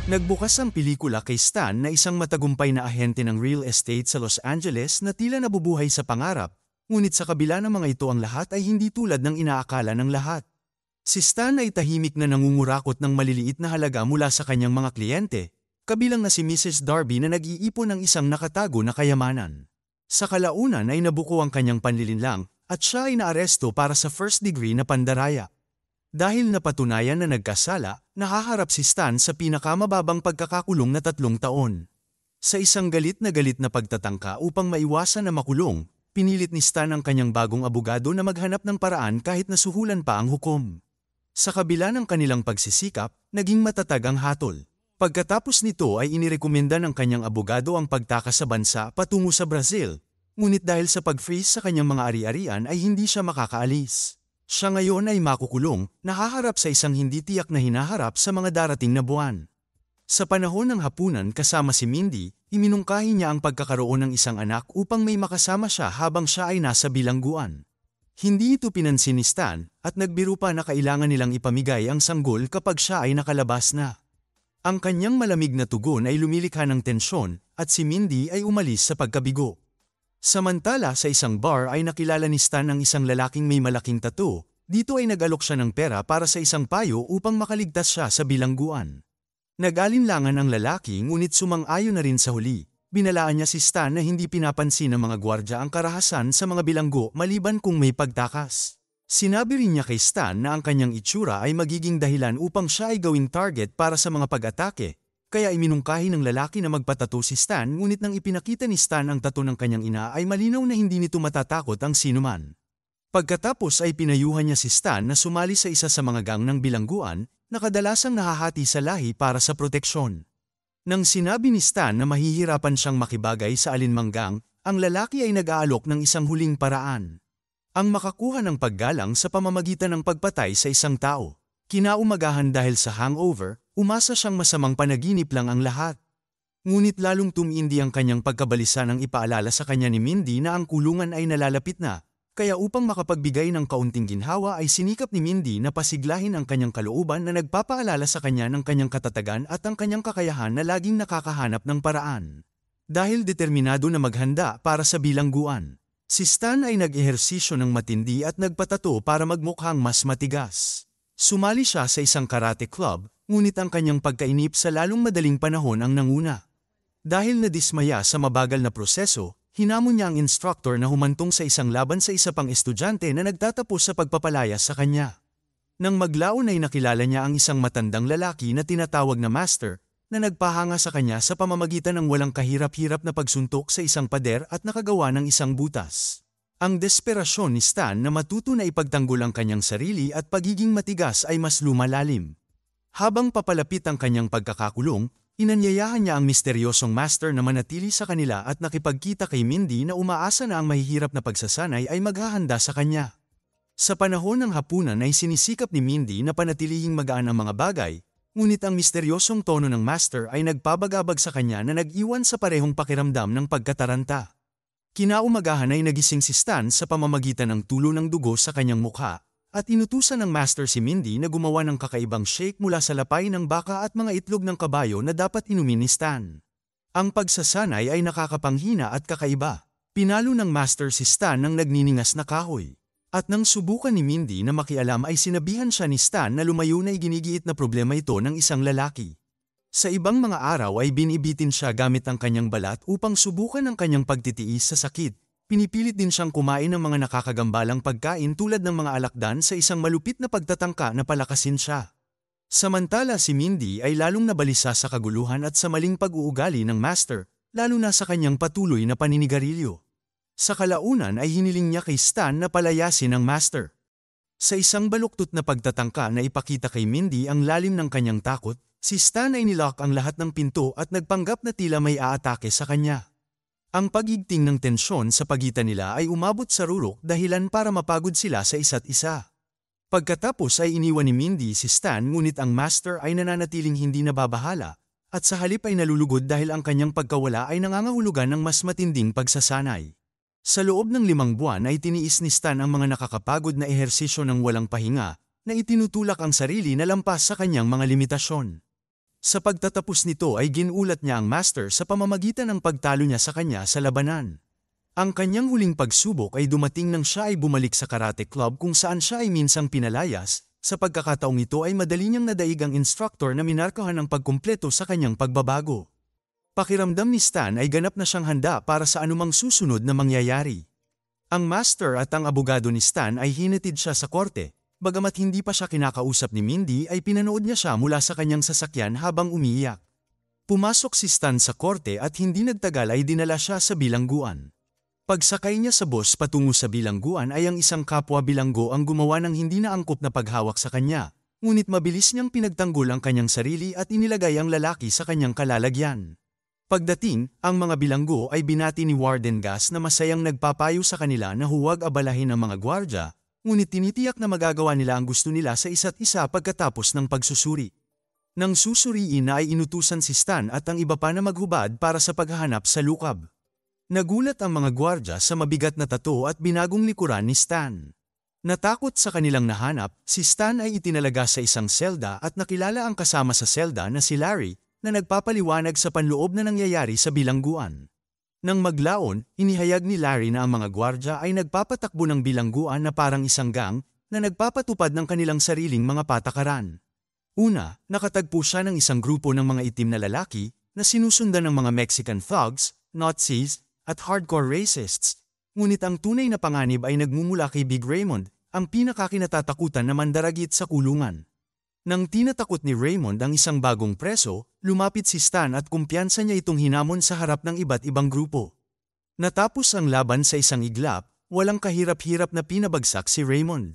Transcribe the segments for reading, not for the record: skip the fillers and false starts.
Nagbukas ang pelikula kay Stan na isang matagumpay na ahente ng real estate sa Los Angeles na tila nabubuhay sa pangarap, ngunit sa kabila ng mga ito ang lahat ay hindi tulad ng inaakala ng lahat. Si Stan ay tahimik na nangungurakot ng maliliit na halaga mula sa kanyang mga kliyente, kabilang na si Mrs. Darby na nag-iipon ng isang nakatago na kayamanan. Sa kalaunan ay nabuko ang kanyang panlilinlang at siya ay naaresto para sa first-degree na pandaraya. Dahil napatunayan na nagkasala, nahaharap si Stan sa pinakamababang pagkakakulong na 3 taon. Sa isang galit na pagtatangka upang maiwasan na makulong, pinilit ni Stan ang kanyang bagong abogado na maghanap ng paraan kahit nasuhulan pa ang hukom. Sa kabila ng kanilang pagsisikap, naging matatag ang hatol. Pagkatapos nito ay inirekomenda ng kanyang abogado ang pagtakas sa bansa patungo sa Brazil, ngunit dahil sa pag-freeze sa kanyang mga ari-arian ay hindi siya makakaalis. Siya ngayon ay makukulong, nahaharap sa isang hindi tiyak na hinaharap sa mga darating na buwan. Sa panahon ng hapunan kasama si Mindy, iminungkahi niya ang pagkakaroon ng isang anak upang may makasama siya habang siya ay nasa bilangguan. Hindi ito pinansin ni Stan at nagbiro pa na kailangan nilang ipamigay ang sanggol kapag siya ay nakalabas na. Ang kanyang malamig na tugon ay lumilikha ng tensyon at si Mindy ay umalis sa pagkabigo. Samantala sa isang bar ay nakilala ni Stan ang isang lalaking may malaking tattoo. Dito ay nag-alok siya ng pera para sa isang payo upang makaligtas siya sa bilangguan. Nag-alinlangan ang lalaki ngunit sumang-ayon na rin sa huli. Binalaan niya si Stan na hindi pinapansin ng mga gwardya ang karahasan sa mga bilanggo maliban kung may pagtakas. Sinabi rin niya kay Stan na ang kanyang itsura ay magiging dahilan upang siya ay gawing target para sa mga pag-atake. Kaya iminungkahi ng lalaki na magpatato si Stan ngunit nang ipinakita ni Stan ang tato ng kanyang ina ay malinaw na hindi nito matatakot ang sinuman. Pagkatapos ay pinayuhan niya si Stan na sumali sa isa sa mga gang ng bilangguan na kadalasang nahahati sa lahi para sa proteksyon. Nang sinabi ni Stan na mahihirapan siyang makibagay sa alinmang gang, ang lalaki ay nag-aalok ng isang huling paraan. Ang makakuha ng paggalang sa pamamagitan ng pagpatay sa isang tao. Kinaumagahan dahil sa hangover, umasa siyang masamang panaginip lang ang lahat. Ngunit lalong tumindi ang kanyang pagkabalisa nang ipaalala sa kanya ni Mindy na ang kulungan ay nalalapit na, kaya upang makapagbigay ng kaunting ginhawa ay sinikap ni Mindy na pasiglahin ang kanyang kalooban na nagpapaalala sa kanya ng kanyang katatagan at ang kanyang kakayahan na laging nakakahanap ng paraan. Dahil determinado na maghanda para sa bilangguan, si Stan ay nag-ehersisyo ng matindi at nagpatato para magmukhang mas matigas. Sumali siya sa isang karate club, ngunit ang kanyang pagkainip sa lalong madaling panahon ang nanguna. Dahil nadismaya sa mabagal na proseso, hinamon niya ang instructor na humantong sa isang laban sa isa pang estudyante na nagtatapos sa pagpapalaya sa kanya. Nang maglaon ay nakilala niya ang isang matandang lalaki na tinatawag na master, na nagpahanga sa kanya sa pamamagitan ng walang kahirap-hirap na pagsuntok sa isang pader at nakagawa ng isang butas. Ang desperasyon ni Stan na matuto na ipagtanggol ang kanyang sarili at pagiging matigas ay mas lumalalim. Habang papalapit ang kanyang pagkakakulong, inanyayahan niya ang misteryosong master na manatili sa kanila at nakipagkita kay Mindy na umaasa na ang mahihirap na pagsasanay ay maghahanda sa kanya. Sa panahon ng hapunan ay sinisikap ni Mindy na panatilihing magaan ang mga bagay, ngunit ang misteryosong tono ng master ay nagpabagabag sa kanya na nag-iwan sa parehong pakiramdam ng pagkataranta. Kinaumagahan ay nagising si Stan sa pamamagitan ng tulo ng dugo sa kanyang mukha, at inutusan ng master si Mindy na gumawa ng kakaibang shake mula sa lapay ng baka at mga itlog ng kabayo na dapat inumin ni Stan. Ang pagsasanay ay nakakapanghina at kakaiba. Pinalo ng master si Stan ng nagniningas na kahoy. At nang subukan ni Mindy na makialam ay sinabihan siya ni Stan na lumayo na iginigiit na problema ito ng isang lalaki. Sa ibang mga araw ay binibitin siya gamit ang kanyang balat upang subukan ang kanyang pagtitiis sa sakit. Pinipilit din siyang kumain ng mga nakakagambalang pagkain tulad ng mga alakdan sa isang malupit na pagtatangka na palakasin siya. Samantala si Mindy ay lalong nabalisa sa kaguluhan at sa maling pag-uugali ng master, lalo na sa kanyang patuloy na paninigarilyo. Sa kalaunan ay hiniling niya kay Stan na palayasin ang master. Sa isang baluktot na pagtatangka na ipakita kay Mindy ang lalim ng kanyang takot, si Stan ay nilock ang lahat ng pinto at nagpanggap na tila may aatake sa kanya. Ang pagigting ng tensyon sa pagitan nila ay umabot sa rurok dahilan para mapagod sila sa isa't isa. Pagkatapos ay iniwan ni Mindy si Stan ngunit ang master ay nananatiling hindi nababahala at sa halip ay nalulugod dahil ang kanyang pagkawala ay nangangahulugan ng mas matinding pagsasanay. Sa loob ng 5 buwan ay tiniis ni Stan ang mga nakakapagod na ehersisyo ng walang pahinga na itinutulak ang sarili na lampas sa kanyang mga limitasyon. Sa pagtatapos nito ay ginulat niya ang master sa pamamagitan ng pagtalo niya sa kanya sa labanan. Ang kanyang huling pagsubok ay dumating nang siya ay bumalik sa karate club kung saan siya ay minsang pinalayas. Sa pagkakataong ito ay madali niyang nadaig ang instructor na minarkahan ng pagkumpleto sa kanyang pagbabago. Pakiramdam ni Stan ay ganap na siyang handa para sa anumang susunod na mangyayari. Ang master at ang abogado ni Stan ay hinatid siya sa korte. Bagamat hindi pa siya kinakausap ni Mindy ay pinanood niya siya mula sa kanyang sasakyan habang umiiyak. Pumasok si Stan sa korte at hindi nagtagal ay dinala siya sa bilangguan. Pagsakay niya sa bus patungo sa bilangguan ay ang isang kapwa bilanggo ang gumawa ng hindi naangkop na paghawak sa kanya, ngunit mabilis niyang pinagtanggol ang kanyang sarili at inilagay ang lalaki sa kanyang kalalagyan. Pagdating, ang mga bilanggo ay binati ni Warden Gas na masayang nagpapayo sa kanila na huwag abalahin ang mga gwardya, ngunit tinitiyak na magagawa nila ang gusto nila sa isa't isa pagkatapos ng pagsusuri. Nang susuriin na ay inutusan si Stan at ang iba pa na maghubad para sa paghahanap sa lukab. Nagulat ang mga gwardya sa mabigat na tato at binagong likuran ni Stan. Natakot sa kanilang nahanap, si Stan ay itinalaga sa isang selda at nakilala ang kasama sa selda na si Larry na nagpapaliwanag sa panloob na nangyayari sa bilangguan. Nang maglaon, inihayag ni Larry na ang mga gwardya ay nagpapatakbo ng bilangguan na parang isang gang na nagpapatupad ng kanilang sariling mga patakaran. Una, nakatagpo siya ng isang grupo ng mga itim na lalaki na sinusundan ng mga Mexican thugs, Nazis, at hardcore racists. Ngunit ang tunay na panganib ay nagmumula kay Big Raymond, ang pinakakinatatakutan na mandaragit sa kulungan. Nang tinatakot ni Raymond ang isang bagong preso, lumapit si Stan at kumpiyansa niya itong hinamon sa harap ng iba't ibang grupo. Natapos ang laban sa isang iglap, walang kahirap-hirap na pinabagsak si Raymond.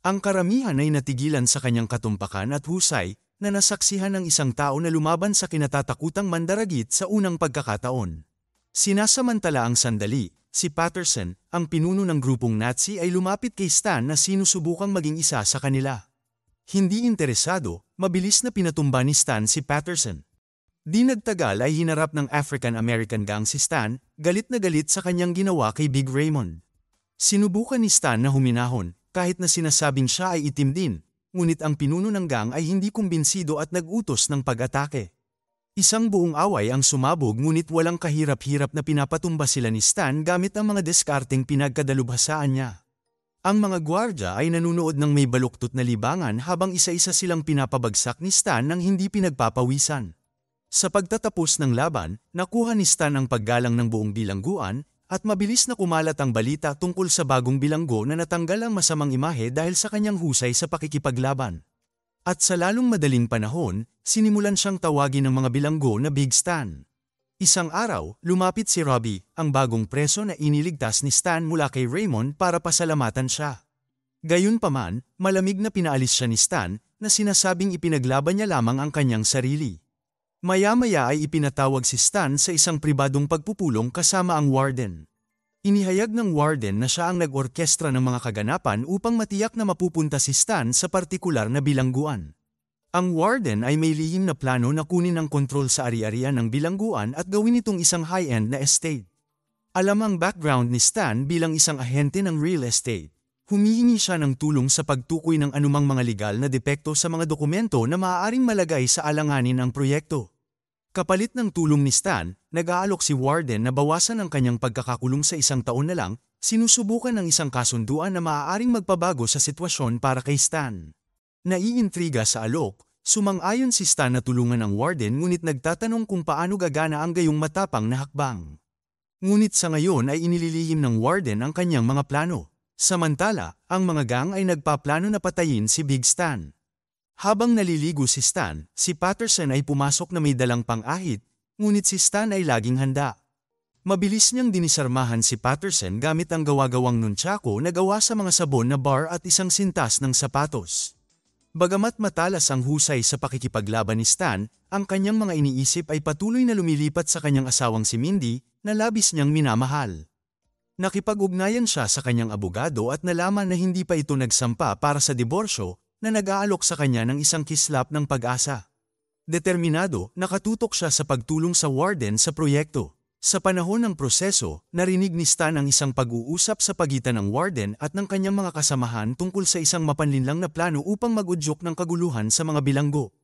Ang karamihan ay natigilan sa kanyang katumpakan at husay na nasaksihan ng isang tao na lumaban sa kinatatakutang mandaragit sa unang pagkakataon. Sinasamantala ang sandali, si Patterson, ang pinuno ng grupong Nazi ay lumapit kay Stan na sinusubukang maging isa sa kanila. Hindi interesado, mabilis na pinatumba ni Stan si Patterson. Di nagtagal ay hinarap ng African-American gang si Stan, galit na galit sa kanyang ginawa kay Big Raymond. Sinubukan ni Stan na huminahon, kahit na sinasabing siya ay itim din, ngunit ang pinuno ng gang ay hindi kumbinsido at nag-utos ng pag-atake. Isang buong away ang sumabog ngunit walang kahirap-hirap na pinapatumba sila ni Stan gamit ang mga diskarteng pinagkadalubhasaan niya. Ang mga gwardya ay nanunood ng may baluktot na libangan habang isa-isa silang pinapabagsak ni Stan nang hindi pinagpapawisan. Sa pagtatapos ng laban, nakuha ni Stan ang paggalang ng buong bilangguan at mabilis na kumalat ang balita tungkol sa bagong bilanggo na natanggal ang masamang imahe dahil sa kanyang husay sa pakikipaglaban. At sa lalong madaling panahon, sinimulan siyang tawagin ng mga bilanggo na Big Stan. Isang araw, lumapit si Robbie, ang bagong preso na iniligtas ni Stan mula kay Raymond para pasalamatan siya. Gayunpaman, malamig na pinaalis siya ni Stan na sinasabing ipinaglaban niya lamang ang kanyang sarili. Maya-maya ay ipinatawag si Stan sa isang pribadong pagpupulong kasama ang warden. Inihayag ng warden na siya ang nag-orkestra ng mga kaganapan upang matiyak na mapupunta si Stan sa partikular na bilangguan. Ang warden ay may lihim na plano na kunin ang kontrol sa ari-arian ng bilangguan at gawin itong isang high-end na estate. Alam ang background ni Stan bilang isang ahente ng real estate. Humihingi siya ng tulong sa pagtukoy ng anumang mga legal na depekto sa mga dokumento na maaaring malagay sa alanganin ang proyekto. Kapalit ng tulong ni Stan, nag-aalok si warden na bawasan ang kanyang pagkakakulong sa 1 taon na lang, sinusubukan ng isang kasunduan na maaaring magpabago sa sitwasyon para kay Stan. Naiintriga sa alok, sumang-ayon si Stan na tulungan ang warden ngunit nagtatanong kung paano gagana ang gayong matapang na hakbang. Ngunit sa ngayon ay inililihim ng warden ang kanyang mga plano. Samantala, ang mga gang ay nagpaplano na patayin si Big Stan. Habang naliligo si Stan, si Patterson ay pumasok na may dalang pang-ahit, ngunit si Stan ay laging handa. Mabilis niyang dinisarmahan si Patterson gamit ang gawa-gawang nunchako na gawa sa mga sabon na bar at isang sintas ng sapatos. Bagamat matalas ang husay sa pakikipaglaban ni Stan, ang kanyang mga iniisip ay patuloy na lumilipat sa kanyang asawang si Mindy na labis niyang minamahal. Nakipag-ugnayan siya sa kanyang abogado at nalaman na hindi pa ito nagsampa para sa diborsyo na nag-aalok sa kanya ng isang kislap ng pag-asa. Determinado, nakatutok siya sa pagtulong sa warden sa proyekto. Sa panahon ng proseso, narinig ni Stan ang isang pag-uusap sa pagitan ng warden at ng kanyang mga kasamahan tungkol sa isang mapanlinlang na plano upang mag-udyok ng kaguluhan sa mga bilanggo.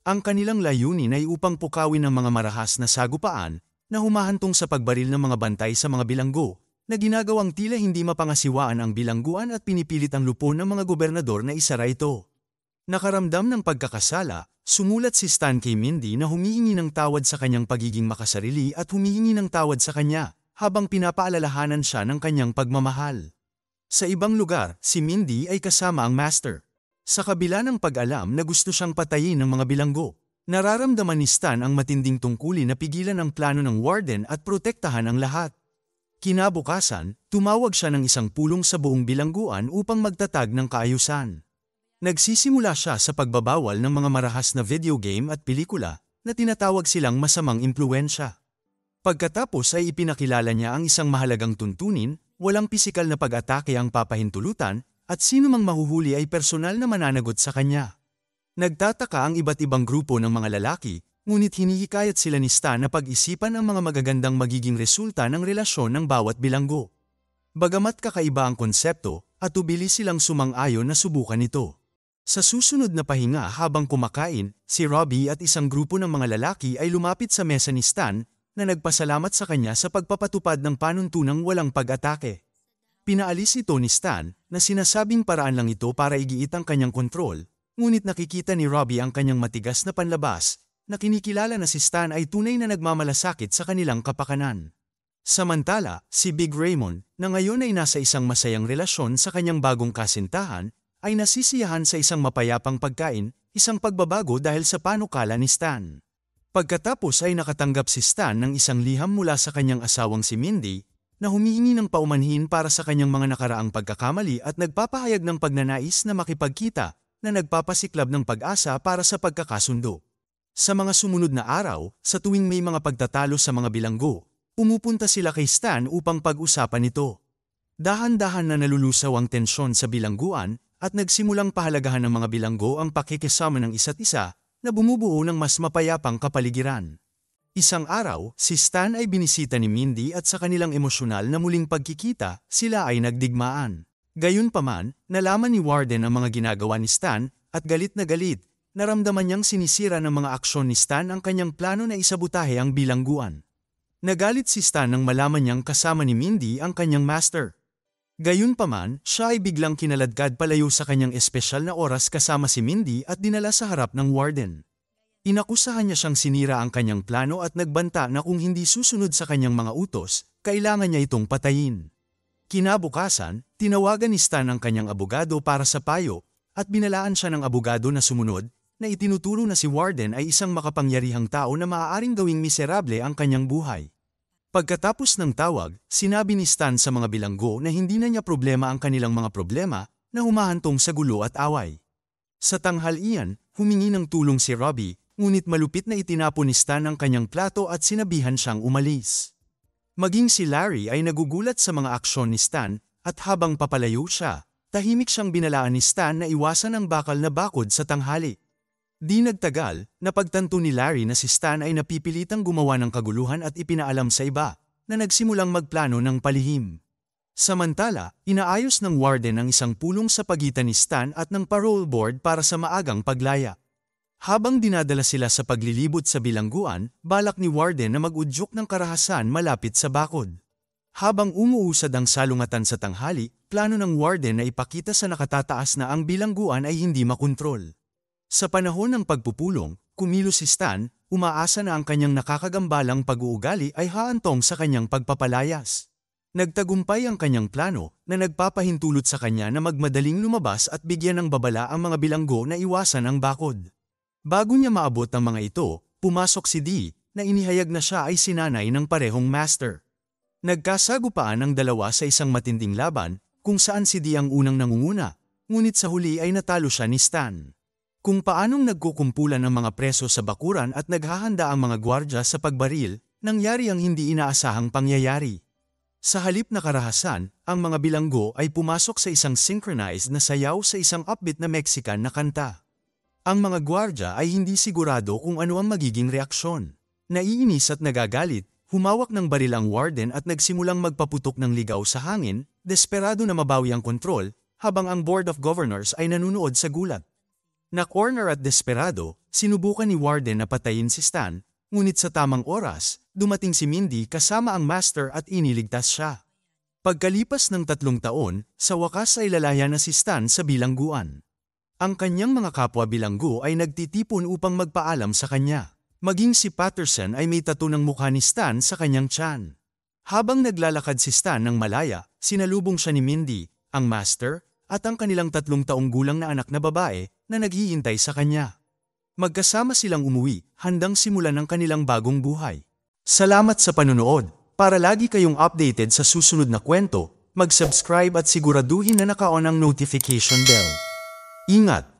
Ang kanilang layunin ay upang pukawin ang mga marahas na sagupaan na humahantong sa pagbaril ng mga bantay sa mga bilanggo, na ginagawang tila hindi mapangasiwaan ang bilangguan at pinipilit ang lupon ng mga gobernador na isara ito. Nakaramdam ng pagkakasala, sumulat si Stan kay Mindy na humihingi ng tawad sa kanyang pagiging makasarili at humihingi ng tawad sa kanya, habang pinapaalalahanan siya ng kanyang pagmamahal. Sa ibang lugar, si Mindy ay kasama ang Master. Sa kabila ng pag-alam na gusto siyang patayin ng mga bilanggo, nararamdaman ni Stan ang matinding tungkulin na pigilan ang plano ng Warden at protektahan ang lahat. Kinabukasan, tumawag siya ng isang pulong sa buong bilangguan upang magtatag ng kaayusan. Nagsisimula siya sa pagbabawal ng mga marahas na video game at pelikula na tinatawag silang masamang impluwensya. Pagkatapos ay ipinakilala niya ang isang mahalagang tuntunin, walang pisikal na pag-atake ang papahintulutan, at sino mang mahuhuli ay personal na mananagot sa kanya. Nagtataka ang iba't ibang grupo ng mga lalaki, ngunit hinihikayat sila ni Stan na pag-isipan ang mga magagandang magiging resulta ng relasyon ng bawat bilanggo. Bagamat kakaiba ang konsepto, at ubili silang sumang-ayon na subukan ito. Sa susunod na pahinga habang kumakain, si Robbie at isang grupo ng mga lalaki ay lumapit sa mesa ni Stan na nagpasalamat sa kanya sa pagpapatupad ng panuntunang walang pag-atake. Pinaalis ito ni Stan na sinasabing paraan lang ito para igiit ang kanyang kontrol, ngunit nakikita ni Robbie ang kanyang matigas na panlabas na kinikilala na si Stan ay tunay na nagmamalasakit sa kanilang kapakanan. Samantala, si Big Raymond, na ngayon ay nasa isang masayang relasyon sa kanyang bagong kasintahan, ay nasisiyahan sa isang mapayapang pagkain, isang pagbabago dahil sa panukala ni Stan. Pagkatapos ay nakatanggap si Stan ng isang liham mula sa kanyang asawang si Mindy, na humihingi ng paumanhin para sa kanyang mga nakaraang pagkakamali at nagpapahayag ng pagnanais na makipagkita, na nagpapasiklab ng pag-asa para sa pagkakasundo. Sa mga sumunod na araw, sa tuwing may mga pagtatalo sa mga bilanggo, pumupunta sila kay Stan upang pag-usapan ito. Dahan-dahan na nalulusaw ang tensyon sa bilangguan, at nagsimulang pahalagahan ng mga bilanggo ang pakikisama ng isa't isa, na bumubuo ng mas mapayapang kapaligiran. Isang araw, si Stan ay binisita ni Mindy at sa kanilang emosyonal na muling pagkikita, sila ay nagdigmaan. Gayunpaman, nalaman ni Warden ang mga ginagawa ni Stan, at galit na galit, naramdaman niyang sinisira ng mga aksyon ni Stan ang kanyang plano na isabutahe ang bilangguan. Nagalit si Stan nang malaman niyang kasama ni Mindy ang kanyang master. Gayunpaman, siya ay biglang kinaladkad palayo sa kanyang espesyal na oras kasama si Mindy at dinala sa harap ng Warden. Inakusahan niya siyang sinira ang kanyang plano at nagbanta na kung hindi susunod sa kanyang mga utos, kailangan niya itong patayin. Kinabukasan, tinawagan ni Stan ang kanyang abogado para sa payo, at binalaan siya ng abogado na sumunod, na itinuturo na si Warden ay isang makapangyarihang tao na maaaring gawing miserable ang kanyang buhay. Pagkatapos ng tawag, sinabi ni Stan sa mga bilanggo na hindi na niya problema ang kanilang mga problema na humahantong sa gulo at away. Sa tanghalian, humingi ng tulong si Robbie, ngunit malupit na itinapon ni Stan ang kanyang plato at sinabihan siyang umalis. Maging si Larry ay nagugulat sa mga aksyon ni Stan, at habang papalayo siya, tahimik siyang binalaan ni Stan na iwasan ang bakal na bakod sa tanghali. Di nagtagal, napagtanto ni Larry na si Stan ay napipilitang gumawa ng kaguluhan at ipinaalam sa iba, na nagsimulang magplano ng palihim. Samantala, inaayos ng Warden ang isang pulong sa pagitan ni Stan at ng parole board para sa maagang paglaya. Habang dinadala sila sa paglilibot sa bilangguan, balak ni Warden na mag-udyok ng karahasan malapit sa bakod. Habang umuusad ang salungatan sa tanghali, plano ng Warden na ipakita sa nakatataas na ang bilangguan ay hindi makontrol. Sa panahon ng pagpupulong, kumilos si Stan, umaasa na ang kanyang nakakagambalang pag-uugali ay haantong sa kanyang pagpapalayas. Nagtagumpay ang kanyang plano na nagpapahintulot sa kanya na magmadaling lumabas at bigyan ng babala ang mga bilanggo na iwasan ang bakod. Bago niya maabot ang mga ito, pumasok si Dee, na inihayag na siya ay sinanay ng parehong master. Nagkasagupaan ang dalawa sa isang matinding laban, kung saan si Dee ang unang nangunguna, ngunit sa huli ay natalo siya ni Stan. Kung paanong nagkukumpulan ang mga preso sa bakuran at naghahanda ang mga gwardya sa pagbaril, nangyari ang hindi inaasahang pangyayari. Sa halip na karahasan, ang mga bilanggo ay pumasok sa isang synchronized na sayaw sa isang upbeat na Mexican na kanta. Ang mga gwardya ay hindi sigurado kung ano ang magiging reaksyon. Naiinis at nagagalit, humawak ng baril ang Warden at nagsimulang magpaputok ng ligaw sa hangin, desperado na mabawi ang kontrol, habang ang Board of Governors ay nanunood sa gulat. Na corner at desperado, sinubukan ni Warden na patayin si Stan, ngunit sa tamang oras, dumating si Mindy kasama ang Master at iniligtas siya. Pagkalipas ng 3 taon, sa wakas ay lalaya na si Stan sa bilangguan. Ang kanyang mga kapwa bilanggo ay nagtitipon upang magpaalam sa kanya. Maging si Patterson ay may tattoo ng mukha ni Stan sa kanyang tiyan. Habang naglalakad si Stan ng malaya, sinalubong siya ni Mindy, ang Master, at ang kanilang 3 taong gulang na anak na babae na naghihintay sa kanya. Magkasama silang umuwi, handang simulan ang kanilang bagong buhay. Salamat sa panunood. Para lagi kayong updated sa susunod na kwento, mag-subscribe at siguraduhin na naka-on ang notification bell. Ingat!